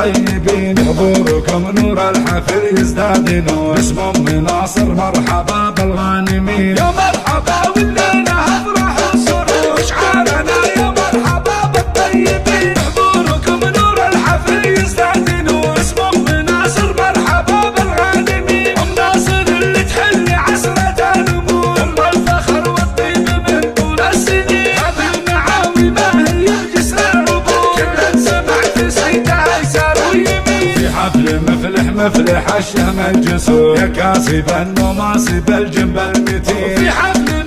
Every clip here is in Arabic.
بالطيبين، حضوركم نور الحفل يزداد نور، اسم ام ناصر مرحبا بالغانمين. يا مرحبا والليلة افرح وسرور، شعارنا يا مرحبا بالطيبين، حضوركم نور الحفل يزداد نور، اسم ام ناصر مرحبا بالغانمين. ام ناصر اللي تحل عسرة النمور، ام الفخر والطيب من طول السنين، هذه المعاوي ما هي بجسر العبور، كل سمع في سيدها يسار ويمين. في حفل مفلح الشهم الجسور، يا كاسب النماصب الجنب المتين. في حفل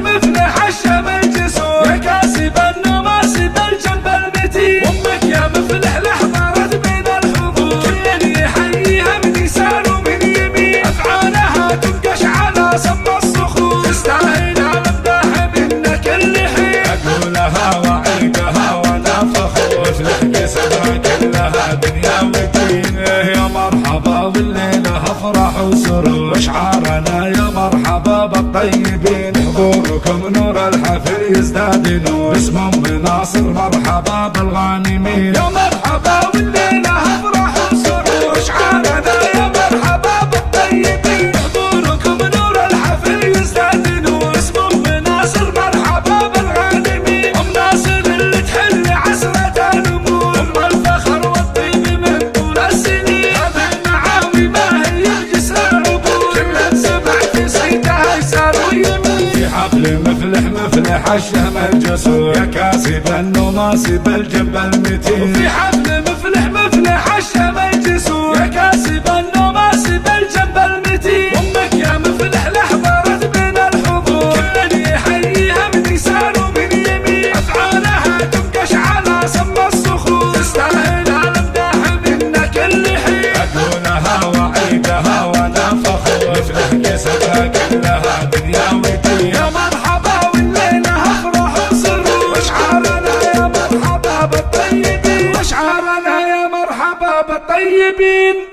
مفلح الشهم الجسور، يا كاسب النماصب الجنب المتين. امك يا مفلح لحضرت بين الحضور، كل يحييها من يسار ومن يمين، افعالها تنقش على سم الصخور، تستاهل المداح منك كل حين. اقولها واعيدها وانا فخور، مفلح كسبها كلها دنيا ودين. يا مرحبا والليله افراح وسرور، اشعارنا يا مرحبا بالطيبين، حضوركم نور الحفل يزداد نور، اسم ام ناصر مرحبا بالغانمين. يا مرحبا والليله افراح وسرور، اشعارنا يا مرحبا بالطيبين، حضوركم نور الحفل يزداد نور، اسم ام ناصر مرحبا بالغانمين. ام ناصر اللي تحل عسرة النمور، ام الفخر والطيب من طول السنين، هذه المعاوي ما هي بجسر العبور، كل سمع في سيدها يسار ويمين. في حفل مفلح الشهم الجسور، يا كاسب النماصب الجنب المتين. في حفل مفلح الشهم الجسور، يا كاسب النماصب الجنب المتين. امك يا مفلح لحضرت بين الحضور، كل يحييها من يسار ومن يمين، افعالها تنقش على سم الصخور، تستاهل المداح منك كل حين. اقولها واعيدها وانا فخور، مفلح كسبها كلها دنيا ودين. يا مرحبا والليلة افرح وسرور، اشعارنا يا مرحبا بالطيبين، واشعارنا يا مرحبا بالطيبين.